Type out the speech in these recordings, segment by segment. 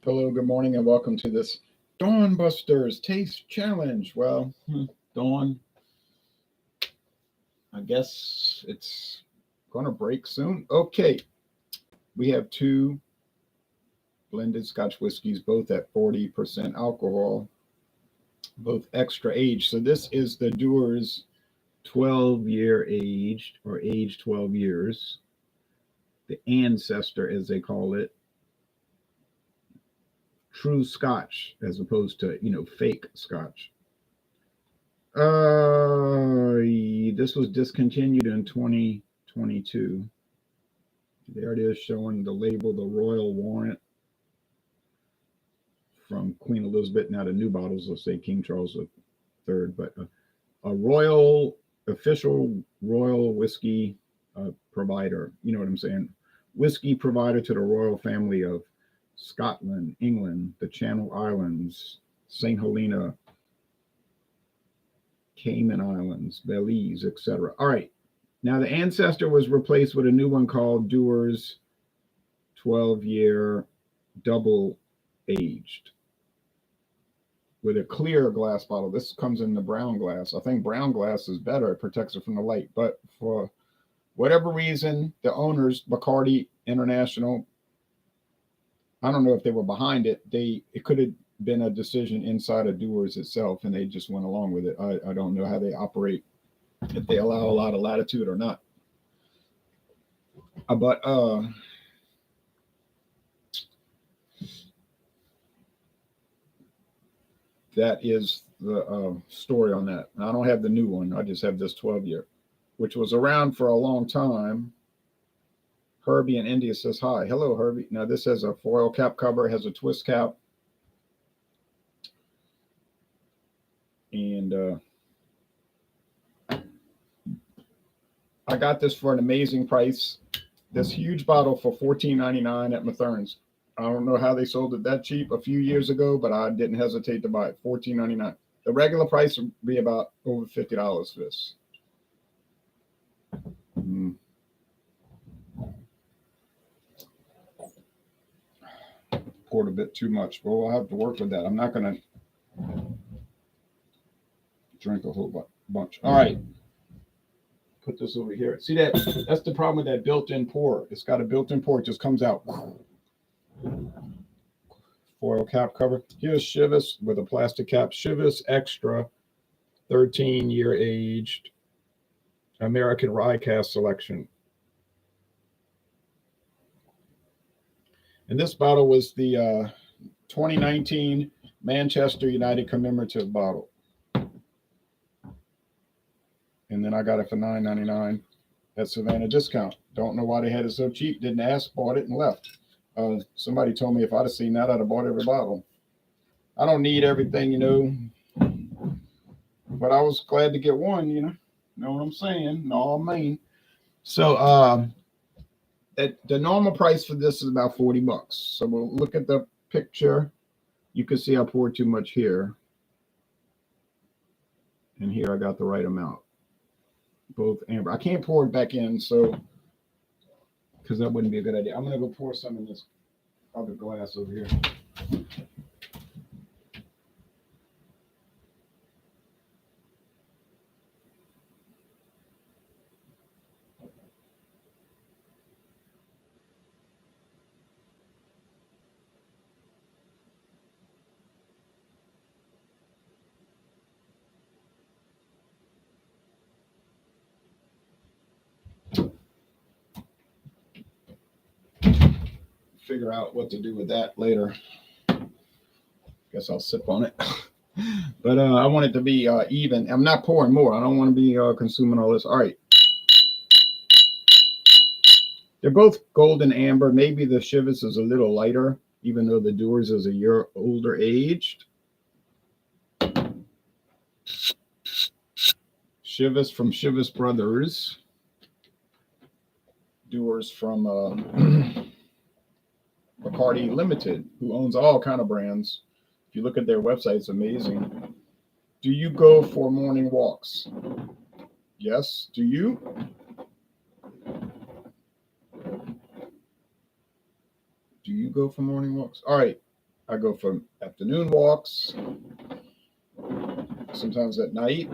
Hello, good morning, and welcome to this Dawn Busters Taste Challenge. Well, Dawn, I guess it's going to break soon. Okay, we have two blended Scotch whiskeys, both at 40% alcohol, both extra aged. So this is the Dewar's 12-year aged, or aged 12 years, the Ancestor, as they call it. True Scotch, as opposed to, fake Scotch. This was discontinued in 2022. There it is, showing the label, the Royal Warrant from Queen Elizabeth. Now the new bottles will say King Charles III, but a royal, official royal whiskey provider. You know what I'm saying? Whiskey provider to the royal family of Scotland, England, the Channel Islands, St. Helena, Cayman Islands, Belize, etc. All right. Now the Ancestor was replaced with a new one called Dewar's 12-year double aged with a clear glass bottle. This comes in the brown glass. I think brown glass is better. It protects it from the light. But for whatever reason, the owners, Bacardi International, I don't know if they were behind it. It could have been a decision inside of Dewar's itself, and they just went along with it. I don't know how they operate, if they allow a lot of latitude or not. But that is the story on that. I don't have the new one. I just have this 12-year, which was around for a long time. Herbie in India says hi. Hello, Herbie. Now this has a foil cap cover, has a twist cap. And I got this for an amazing price. This huge bottle for $14.99 at Mathern's. I don't know how they sold it that cheap a few years ago, but I didn't hesitate to buy it. $14.99. The regular price would be about over $50 for this. Poured a bit too much, but we'll have to work with that. I'm not going to drink a whole bunch. All right. Put this over here. See that? That's the problem with that built-in pour. It's got a built-in pour. It just comes out. Foil cap cover. Here's Chivas with a plastic cap. Chivas Extra, 13-year aged American Rye Cask Selection. And this bottle was the 2019 Manchester United commemorative bottle. And then I got it for $9.99 at Savannah discount. Don't know why they had it so cheap. Didn't ask, bought it, and left. Somebody told me if I'd have seen that, I'd have bought every bottle. I don't need everything, but I was glad to get one, Know what I'm saying? No, I mean. So the normal price for this is about $40. So we'll look at the picture. You can see I poured too much here. And here I got the right amount. Both amber. I can't pour it back in, so because that wouldn't be a good idea. I'm gonna go pour some in this other glass over here. Figure out what to do with that later. Guess I'll sip on it. But I want it to be even. I'm not pouring more. I don't want to be consuming all this. All right. They're both golden amber. Maybe the Chivas is a little lighter, even though the Dewar's is a year older aged. Chivas from Chivas Brothers. Dewar's from Bacardi Limited, who owns all kind of brands. If you look at their website, it's amazing. Do you go for morning walks? Yes. Do you? Do you go for morning walks? All right. I go for afternoon walks, sometimes at night.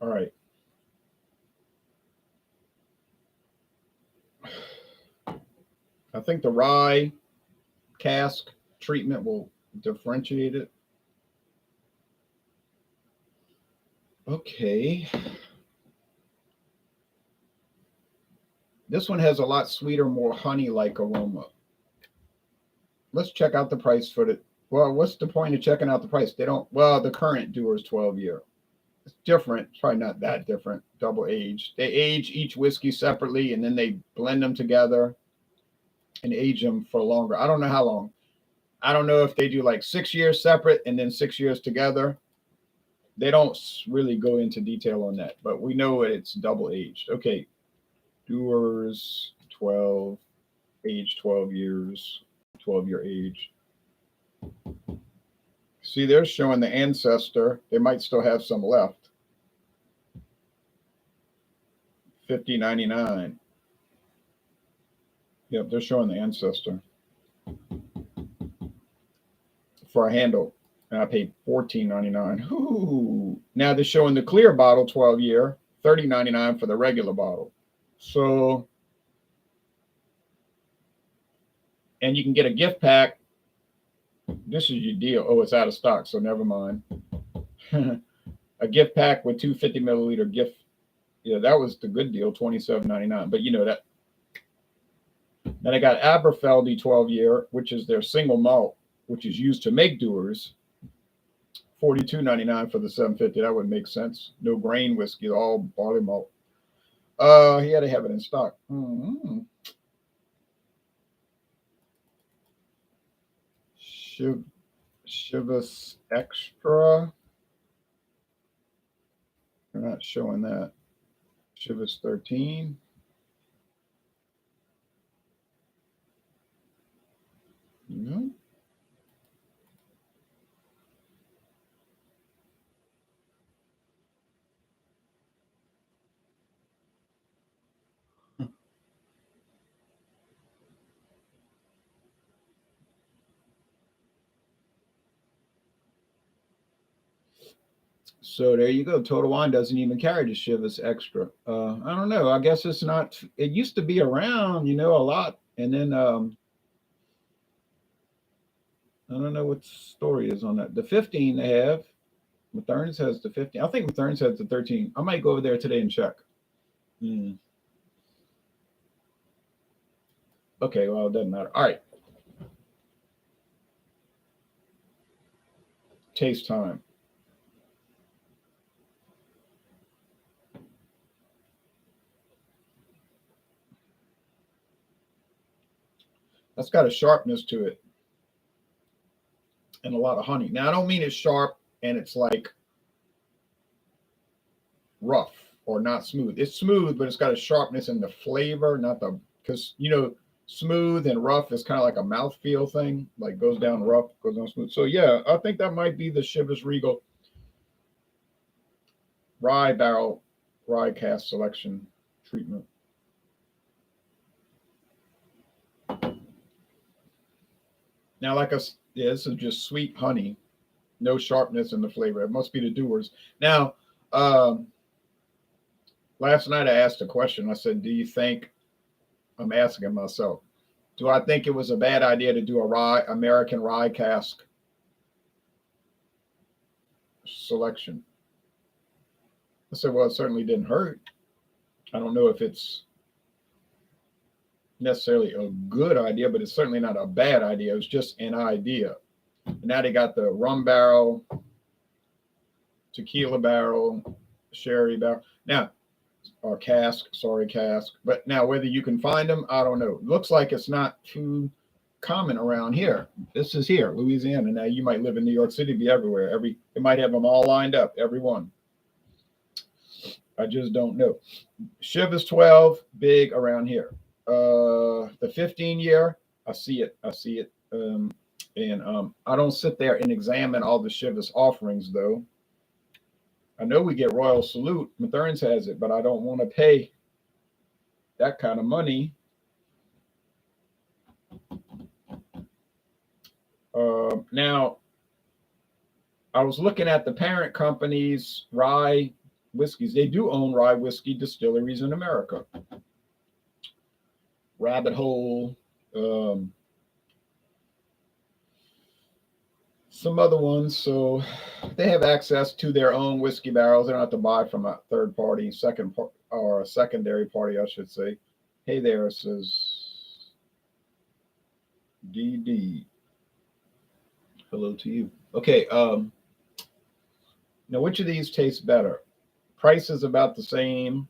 All right. I think the rye cask treatment will differentiate it. Okay. This one has a lot sweeter, more honey-like aroma. Let's check out the price for the. Well, what's the point of checking out the price? They don't. Well, the current Dewar's 12-year. It's different. It's probably not that different. Double aged. They age each whiskey separately, and then they blend them together and age them for longer. I don't know how long. I don't know if they do like 6 years separate and then 6 years together. They don't really go into detail on that, but we know it's double aged. Okay, Dewar's 12, age 12 years, 12-year age. See, they're showing the Ancestor. They might still have some left. $50.99. Yep, they're showing the Ancestor for a handle, and I paid $14.99. Ooh. Now they're showing the clear bottle 12-year, $30.99 for the regular bottle. So, and you can get a gift pack. This is your deal. Oh, it's out of stock, so never mind. A gift pack with 250 milliliter gift. Yeah, that was the good deal, $27.99. But you know that. Then I got Aberfeldy 12-year, which is their single malt, which is used to make Dewar's. $42.99 for the 750. That would make sense. No grain whiskey, all barley malt. He had to have it in stock. Mm-hmm. Chivas Extra. They're not showing that. Chivas 13. No. So there you go. Total Wine doesn't even carry the Chivas Extra. I don't know. I guess it's not. It used to be around, a lot, and then I don't know what the story is on that. The 15 they have. Mathern's has the 15. I think Mathern's has the 13. I might go over there today and check. Okay, well, it doesn't matter. All right. Taste time. That's got a sharpness to it and a lot of honey. Now, I don't mean it's sharp and it's like rough or not smooth. It's smooth, but it's got a sharpness in the flavor, not the, because, smooth and rough is kind of like a mouthfeel thing, like goes down rough, goes down smooth. So, yeah, I think that might be the Chivas Regal Rye Cask Selection treatment. Now, this is just sweet honey, no sharpness in the flavor. It must be the Dewar's. Now, last night I asked a question. I said, do you think, I'm asking myself, do I think it was a bad idea to do a American rye cask selection? I said, well, it certainly didn't hurt. I don't know if it's necessarily a good idea, but it's certainly not a bad idea. It was just an idea. And now they got the rum barrel, tequila barrel, sherry barrel. Now, or cask. But now whether you can find them, I don't know. Looks like it's not too common around here. This is here, Louisiana. Now you might live in New York City, be everywhere. They might have them all lined up, every one. I just don't know. Chivas 12, big around here. The 15-year, I see it. And I don't sit there and examine all the Chivas offerings, though. I know we get Royal Salute. Mathern's has it, but I don't want to pay that kind of money. Now, I was looking at the parent company's rye whiskeys. They do own rye whiskey distilleries in America. Rabbit Hole, some other ones. So they have access to their own whiskey barrels. They don't have to buy from a third party, or a secondary party, I should say. Hey there, it says DD. Hello to you. Okay. Now, which of these tastes better? Price is about the same.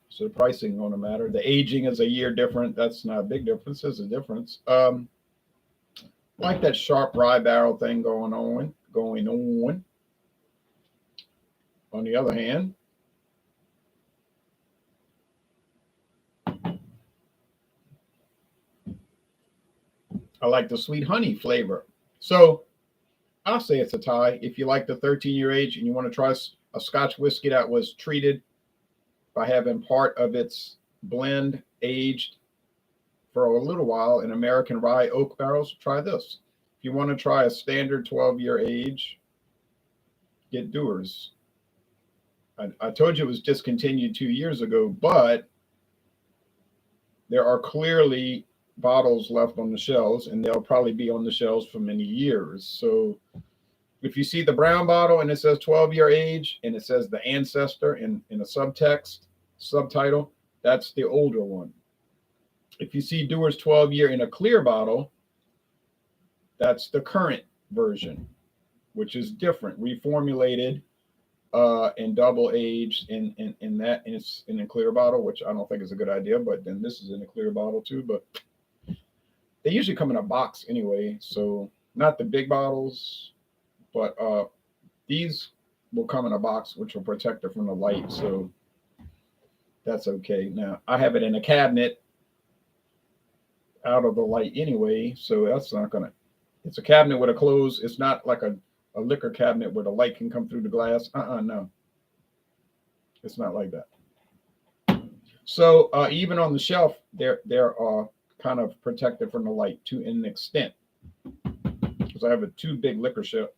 So the pricing going to matter. The aging is a year different. That's not a big difference. There's a difference. Like that sharp rye barrel thing going on. On the other hand, I like the sweet honey flavor. So I'll say it's a tie. If you like the 13-year age and you want to try a Scotch whiskey that was treated by having part of its blend aged for a little while in American rye oak barrels, try this. If you want to try a standard 12-year age, get Dewar's. I told you it was discontinued 2 years ago, but there are clearly bottles left on the shelves, and they'll probably be on the shelves for many years. So if you see the brown bottle and it says 12-year age and it says the Ancestor in a subtitle, that's the older one. If you see Dewar's 12-year in a clear bottle, that's the current version, which is different, reformulated and double aged in that, and it's in a clear bottle, which I don't think is a good idea. But then this is in a clear bottle too. But they usually come in a box anyway, so not the big bottles, but these will come in a box, which will protect it from the light. So that's okay. Now I have it in a cabinet out of the light anyway, so that's not gonna. It's a cabinet with a close. It's not like a liquor cabinet where the light can come through the glass. No. It's not like that. So even on the shelf, they're kind of protected from the light to an extent. Because I have two big liquor shelf.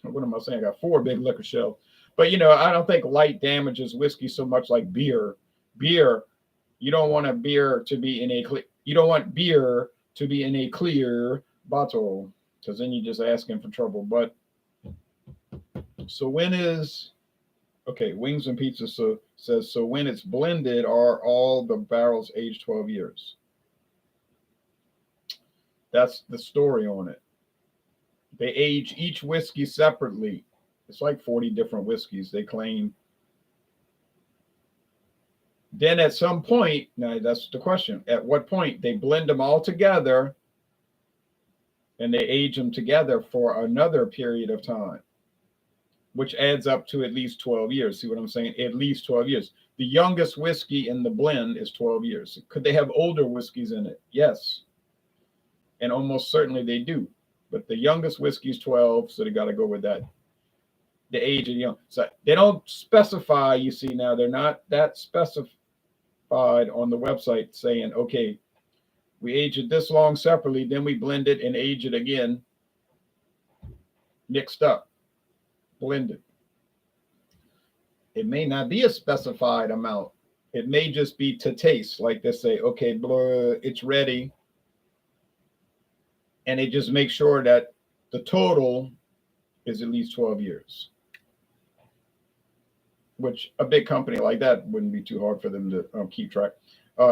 What am I saying? I got 4 big liquor shelves. But I don't think light damages whiskey so much like beer. Beer, you don't want beer to be in a clear bottle, because then you're just asking for trouble. But so when is Wings and Pizza says so when it's blended, are all the barrels aged 12 years? That's the story on it. They age each whiskey separately. It's like 40 different whiskeys they claim. Then at some point, now that's the question, at what point they blend them all together and they age them together for another period of time, which adds up to at least 12 years. See what I'm saying? At least 12 years. The youngest whiskey in the blend is 12 years. Could they have older whiskeys in it? Yes. And almost certainly they do. But the youngest whiskey is 12, so they got to go with that. The age of young. So they don't specify, you see now, they're not that specified on the website saying, okay, we age it this long separately, then we blend it and age it again, mixed up, blended. It may not be a specified amount. It may just be to taste, like they say, okay, it's ready. And they just make sure that the total is at least 12 years, which a big company like that wouldn't be too hard for them to keep track.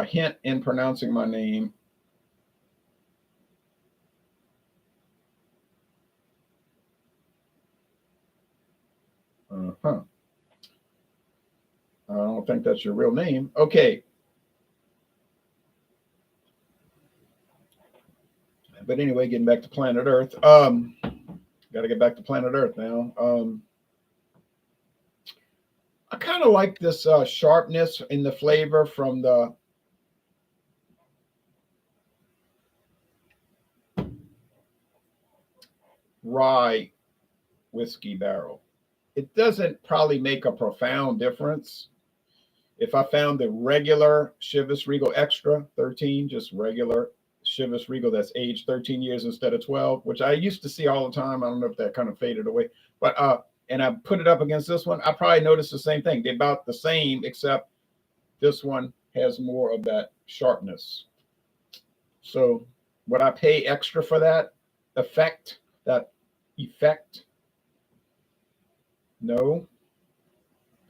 Hint in pronouncing my name. I don't think that's your real name. Okay. But anyway, getting back to planet Earth. Got to get back to planet Earth now. I kind of like this sharpness in the flavor from the rye whiskey barrel. It doesn't probably make a profound difference. If I found the regular Chivas Regal Extra 13, just regular Chivas Regal that's aged 13 years instead of 12, which I used to see all the time. I don't know if that kind of faded away, but and I put it up against this one, I probably noticed the same thing. They're about the same, except this one has more of that sharpness. So would I pay extra for that effect? That effect? No,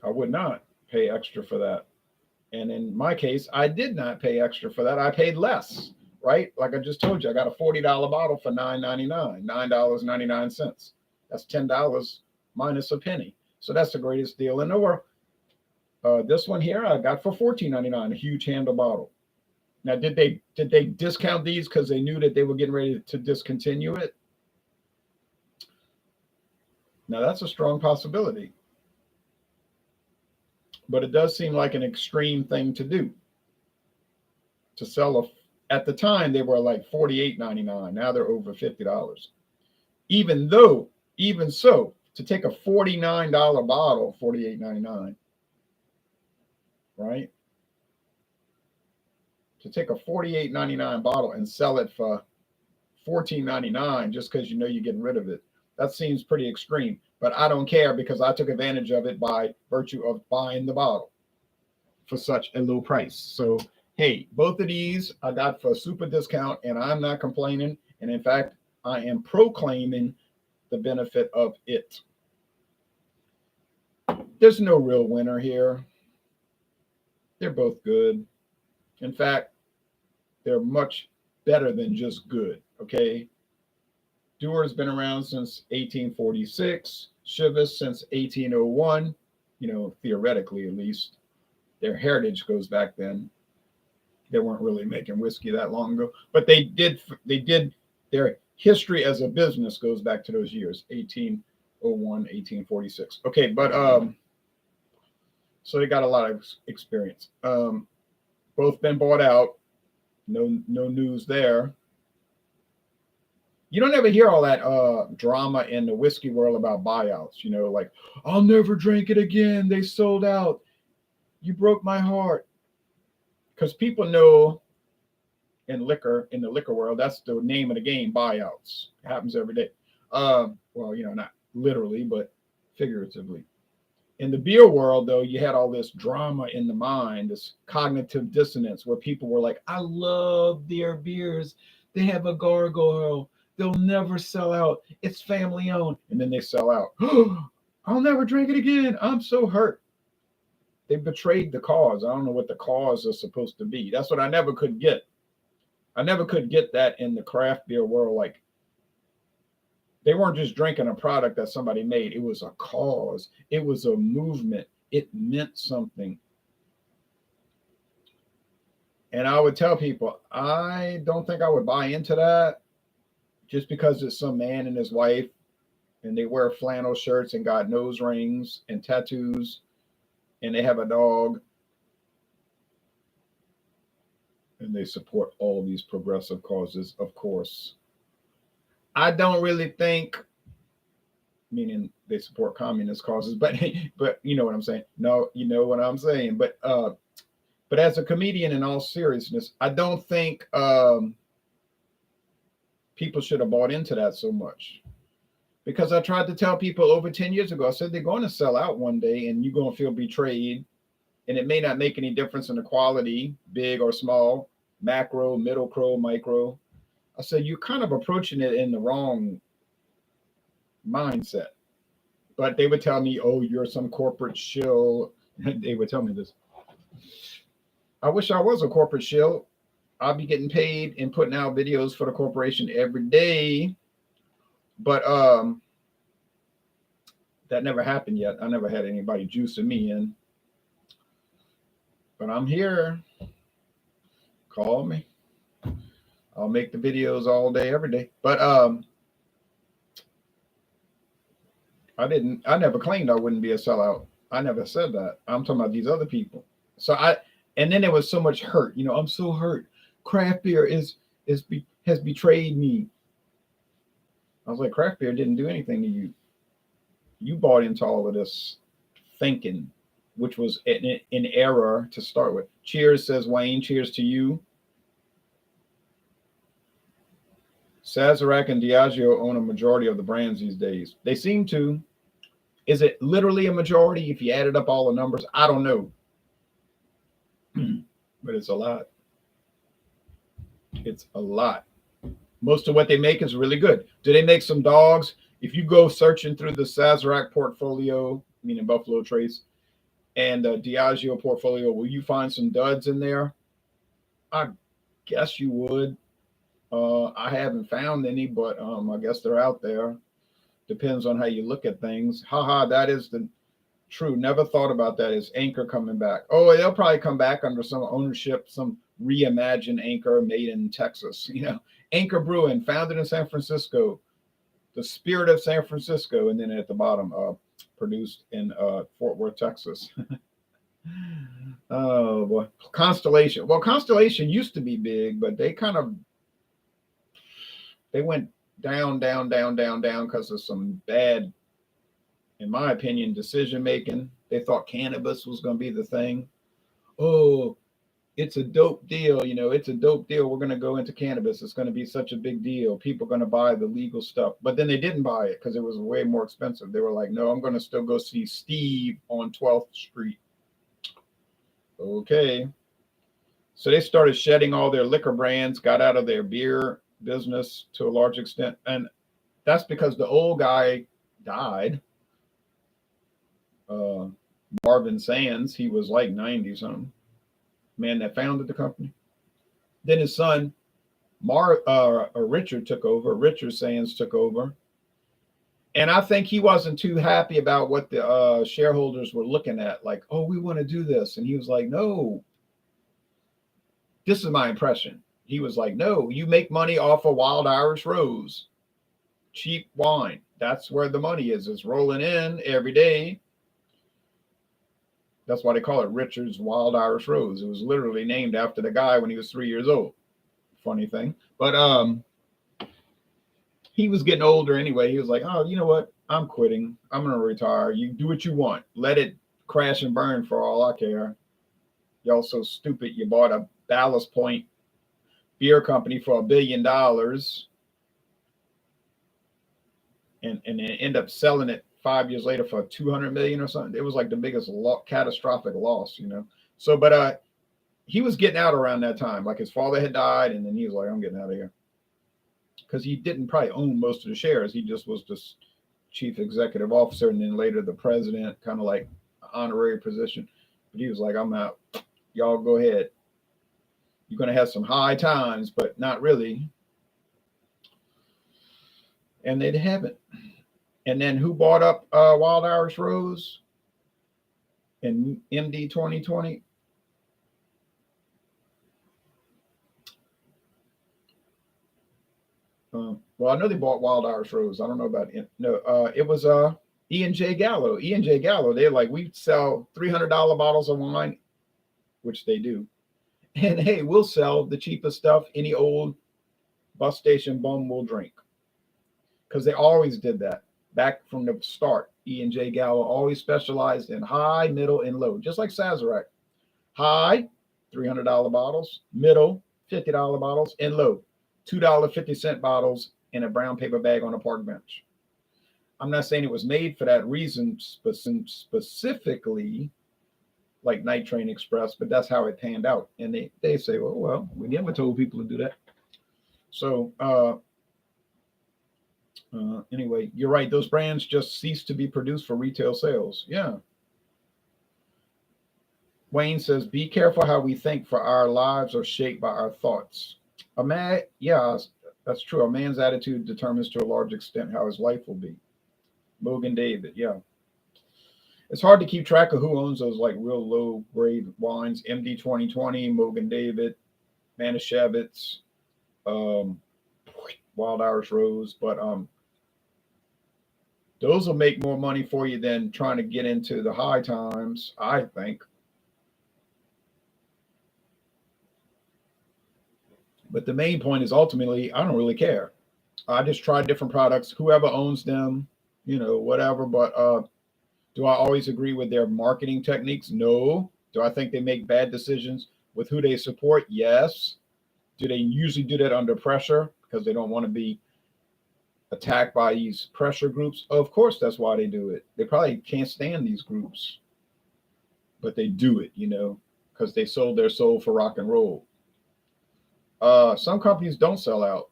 I would not pay extra for that. And in my case, I did not pay extra for that. I paid less, right? Like I just told you, I got a $40 bottle for $9.99, $9.99. That's $10 minus a penny. So that's the greatest deal in the world. This one here I got for $14.99, a huge handle bottle. Now, did they discount these because they knew that they were getting ready to discontinue it? Now, that's a strong possibility. But it does seem like an extreme thing to do. To sell at the time, they were like $48.99. Now they're over $50. Even so, to take a $49 bottle, $48.99, right? To take a $48.99 bottle and sell it for $14.99 just because you know you're getting rid of it, that seems pretty extreme. But I don't care because I took advantage of it by virtue of buying the bottle for such a low price. So, hey, both of these I got for a super discount, and I'm not complaining. And in fact, I am proclaiming the benefit of it. There's no real winner here. They're both good. In fact, they're much better than just good, okay? Dewar's been around since 1846, Chivas since 1801, theoretically at least. Their heritage goes back then. They weren't really making whiskey that long ago, but they did their history as a business goes back to those years, 1801, 1846. Okay, but so they got a lot of experience. Both been bought out. No news there. You don't ever hear all that drama in the whiskey world about buyouts, like, I'll never drink it again. They sold out. You broke my heart. Because people know in the liquor world, that's the name of the game, buyouts. It happens every day. Well, not literally, but figuratively. In the beer world, though, you had all this drama in the mind, this cognitive dissonance where people were like, I love their beers. They have a gargoyle. They'll never sell out. It's family owned. And then they sell out. I'll never drink it again. I'm so hurt. They betrayed the cause. I don't know what the cause is supposed to be. That's what I never could get. I never could get that in the craft beer world. Like, they weren't just drinking a product that somebody made. It was a cause. It was a movement. It meant something. And I would tell people, I don't think I would buy into that just because it's some man and his wife and they wear flannel shirts and got nose rings and tattoos and they have a dog and they support all these progressive causes, of course. I don't really think, meaning they support communist causes, but you know what I'm saying. No, you know what I'm saying. But as a comedian, in all seriousness, I don't think people should have bought into that so much. Because I tried to tell people over 10 years ago, I said they're going to sell out one day and you're going to feel betrayed. And it may not make any difference in the quality, big or small, macro, middle crow, micro. I said, you're kind of approaching it in the wrong mindset. But they would tell me, oh, you're some corporate shill. They would tell me this. I wish I was a corporate shill. I'll be getting paid and putting out videos for the corporation every day. But that never happened yet. I never had anybody juicing me in. But I'm here. Call me. I'll make the videos all day, every day. But I never claimed I wouldn't be a sellout. I never said that. I'm talking about these other people. And then there was so much hurt. I'm so hurt. Craft beer has betrayed me. I was like, craft beer didn't do anything to you. You bought into all of this thinking, which was an error to start with. Cheers, says Wayne. Cheers to you. Sazerac and Diageo own a majority of the brands these days. They seem to. Is it literally a majority if you added up all the numbers? I don't know. But it's a lot. It's a lot. Most of what they make is really good. Do they make some dogs? If you go searching through the Sazerac portfolio, meaning Buffalo Trace, and Diageo portfolio, will you find some duds in there? I guess you would. I haven't found any, but I guess they're out there. Depends on how you look at things. Haha, that is the true. Never thought about that. Is Anchor coming back? Oh, they'll probably come back under some ownership, some reimagined Anchor made in Texas. Anchor Brewing, founded in San Francisco, the spirit of San Francisco, and then at the bottom, produced in Fort Worth, Texas. Oh boy, Constellation. Well, Constellation used to be big, but they went down because of some bad, in my opinion, decision making. They thought cannabis was going to be the thing. Oh, it's a dope deal. It's a dope deal. We're going to go into cannabis. It's going to be such a big deal. People are going to buy the legal stuff. But then they didn't buy it because it was way more expensive. They were like, no, I'm going to still go see Steve on 12th Street. Okay. So they started shedding all their liquor brands, got out of their beer business to a large extent. And that's because the old guy died. Marvin Sands, he was like 90 something. Man that founded the company. Then his son, Richard took over. Richard Sands took over. And I think he wasn't too happy about what the shareholders were looking at. Like, oh, we want to do this. And he was like, no. This is my impression. He was like, no, you make money off of Wild Irish Rose. Cheap wine. That's where the money is. It's rolling in every day. That's why they call it Richard's Wild Irish Rose. It was literally named after the guy when he was 3 years old. Funny thing. But he was getting older anyway. He was like, oh, you know what? I'm quitting. I'm going to retire. You do what you want. Let it crash and burn for all I care. Y'all so stupid. You bought a Ballast Point beer company for $1 billion and then end up selling it 5 years later for 200 million or something. It was like the biggest catastrophic loss, So, but he was getting out around that time. Like his father had died, and then he was like, I'm getting out of here. Because he didn't probably own most of the shares. He just was the chief executive officer, and then later the president, kind of like an honorary position. But he was like, I'm out. Y'all go ahead. You're going to have some high times, but not really. And they haven't. And then who bought up Wild Irish Rose in MD 2020? Well, I know they bought Wild Irish Rose. I don't know about it. No, it was E&J Gallo. E&J Gallo, they're like, we sell $300 bottles of wine, which they do. And hey, we'll sell the cheapest stuff any old bus station bum will drink. Because they always did that. Back from the start, E&J Gallo always specialized in high, middle, and low, just like Sazerac. High, $300 bottles, middle, $50 bottles, and low, $2.50 bottles in a brown paper bag on a park bench. I'm not saying it was made for that reason specifically, like Night Train Express, but that's how it panned out. And they say, well, we never told people to do that. So, anyway, you're right. Those brands just cease to be produced for retail sales. Yeah. Wayne says, be careful how we think, for our lives are shaped by our thoughts. Yeah, that's true. A man's attitude determines to a large extent how his life will be. Mogan David, yeah. It's hard to keep track of who owns those like real low grade wines. MD 2020, Mogan David, Manischewitz, Wild Irish Rose, but those will make more money for you than trying to get into the high times, I think. But the main point is ultimately, I don't really care. I just try different products, whoever owns them, whatever. But do I always agree with their marketing techniques? No. Do I think they make bad decisions with who they support? Yes. Do they usually do that under pressure because they don't want to be attacked by these pressure groups? Of course, that's why they do it. They probably can't stand these groups, but they do it, because they sold their soul for rock and roll. Some companies don't sell out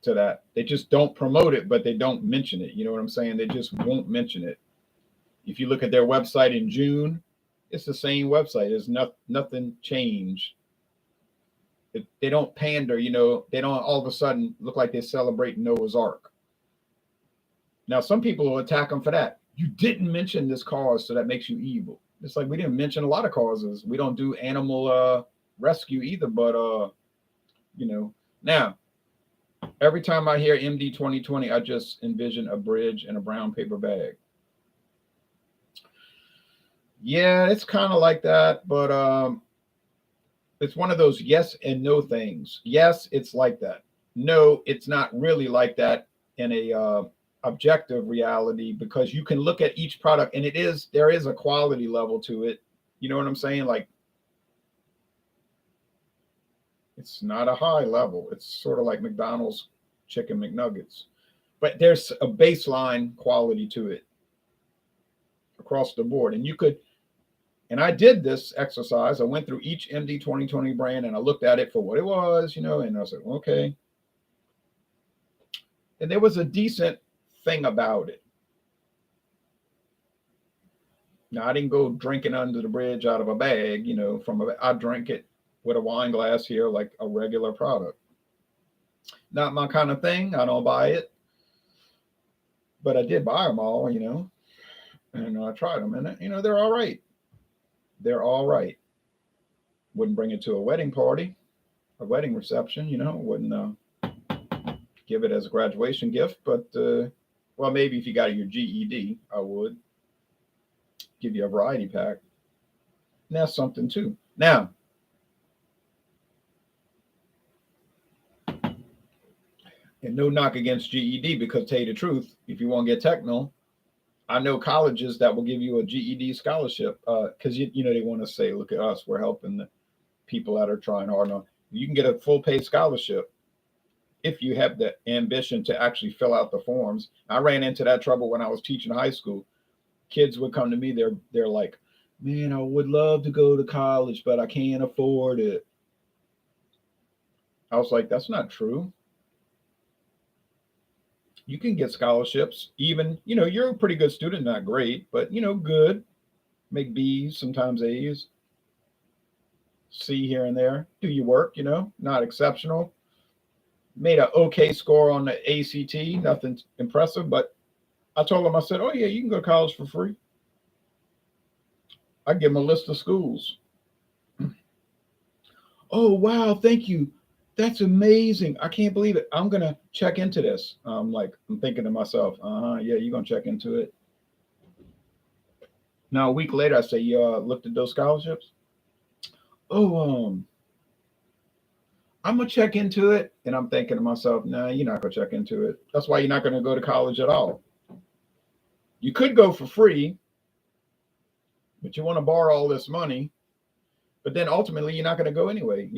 to that. They just don't promote it, but they don't mention it. You know what I'm saying? They just won't mention it. If you look at their website in June, it's the same website. There's nothing changed. They don't pander, they don't all of a sudden look like they're celebrating Noah's Ark. Now, some people will attack them for that. You didn't mention this cause, so that makes you evil. It's like we didn't mention a lot of causes. We don't do animal rescue either, but now every time I hear MD 2020, I just envision a bridge and a brown paper bag. Yeah, it's kind of like that, but it's one of those yes and no things. Yes, it's like that. No, it's not really like that in a objective reality, because you can look at each product and there is a quality level to it. You know what I'm saying? Like, it's not a high level. It's sort of like McDonald's chicken McNuggets, but there's a baseline quality to it across the board. And I did this exercise. I went through each MD 2020 brand and I looked at it for what it was, and I was like, okay. And there was a decent thing about it. Now, I didn't go drinking under the bridge out of a bag, I drank it with a wine glass here, like a regular product. Not my kind of thing. I don't buy it. But I did buy them all, and I tried them, and, they're all right. They're all right. Wouldn't bring it to a wedding party, a wedding reception, wouldn't give it as a graduation gift, but, well, maybe if you got your GED, I would give you a variety pack. And that's something too. Now, and no knock against GED, because to tell you the truth, if you want to get technical, I know colleges that will give you a GED scholarship, because they want to say, look at us, we're helping the people that are trying hard. On. You can get a full paid scholarship if you have the ambition to actually fill out the forms. I ran into that trouble when I was teaching high school. Kids would come to me, they're like, man, I would love to go to college, but I can't afford it. I was like, that's not true. You can get scholarships, even, you're a pretty good student, not great, but, good. Make B's, sometimes A's. C here and there. Do your work, not exceptional. Made an okay score on the ACT, nothing impressive, but I told them, I said, oh, yeah, you can go to college for free. I give them a list of schools. Oh, wow, thank you. That's amazing. I can't believe it. I'm going to check into this. I'm thinking to myself, yeah, you're going to check into it. Now, a week later, I say, you looked at those scholarships? Oh, I'm going to check into it. And I'm thinking to myself, nah, you're not going to check into it. That's why you're not going to go to college at all. You could go for free, but you want to borrow all this money. But then ultimately, you're not going to go anyway.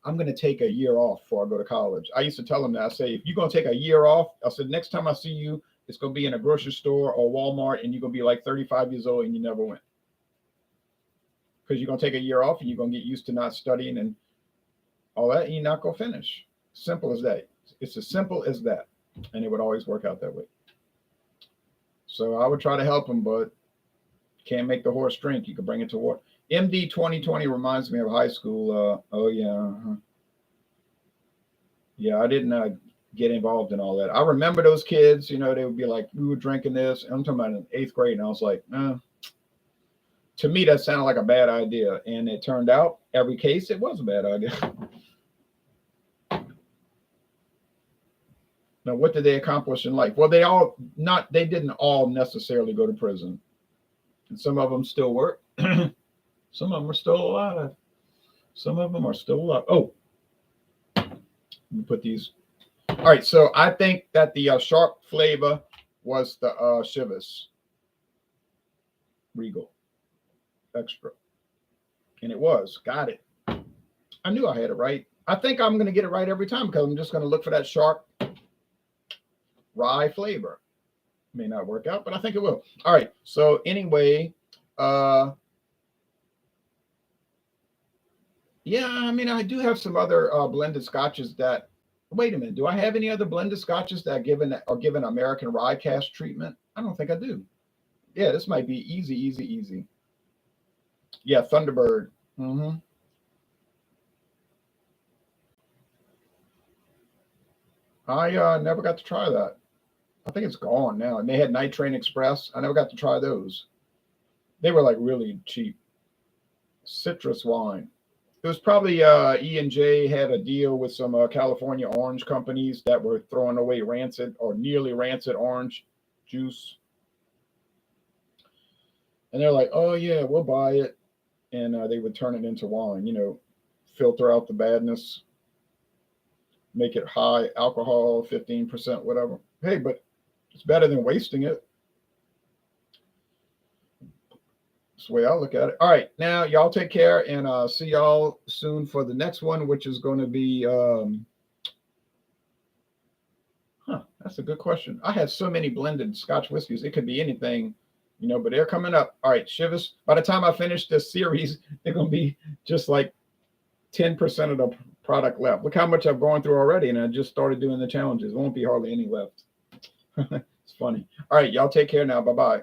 I'm going to take a year off before I go to college. I used to tell them that. I say, if you're going to take a year off, I said, next time I see you, it's going to be in a grocery store or Walmart, and you're going to be like 35 years old and you never went. Because you're going to take a year off and you're going to get used to not studying and all that, and you're not going to finish. Simple as that. It's as simple as that. And it would always work out that way. So I would try to help them, but can't make the horse drink. You can bring it to water. MD 2020 reminds me of high school. Oh, yeah. Yeah, I didn't get involved in all that. I remember those kids, they would be like, we were drinking this. I'm talking about in 8th grade. And I was like, to me, that sounded like a bad idea. And it turned out every case, it was a bad idea. Now, what did they accomplish in life? Well, they didn't all necessarily go to prison. And some of them still work. Some of them are still alive. Some of them are still alive. Oh, let me put these All right, so I think that the sharp flavor was the Chivas Regal Extra. And it was. Got it. I knew I had it right. I think I'm going to get it right every time because I'm just going to look for that sharp rye flavor. May not work out, but I think it will. All right. So anyway, yeah, I mean, I do have some other blended scotches that. Wait a minute. Do I have any other blended scotches that are given American rye cask treatment? I don't think I do. Yeah, this might be easy, easy, easy. Yeah, Thunderbird. Mm-hmm. I never got to try that. I think it's gone now. And they had Night Train Express. I never got to try those. They were like really cheap. Citrus wine. It was probably E&J had a deal with some California orange companies that were throwing away rancid or nearly rancid orange juice. And they're like, oh, yeah, we'll buy it. And they would turn it into wine, filter out the badness, make it high alcohol, 15%, whatever. Hey, but it's better than wasting it. That's the way I look at it. All right, now y'all take care, and see y'all soon for the next one, which is going to be. That's a good question. I had so many blended Scotch whiskeys; it could be anything, but they're coming up. All right, Chivas. By the time I finish this series, they're going to be just like 10% of the product left. Look how much I've gone through already, and I just started doing the challenges. There won't be hardly any left. It's funny. All right, y'all take care now. Bye bye.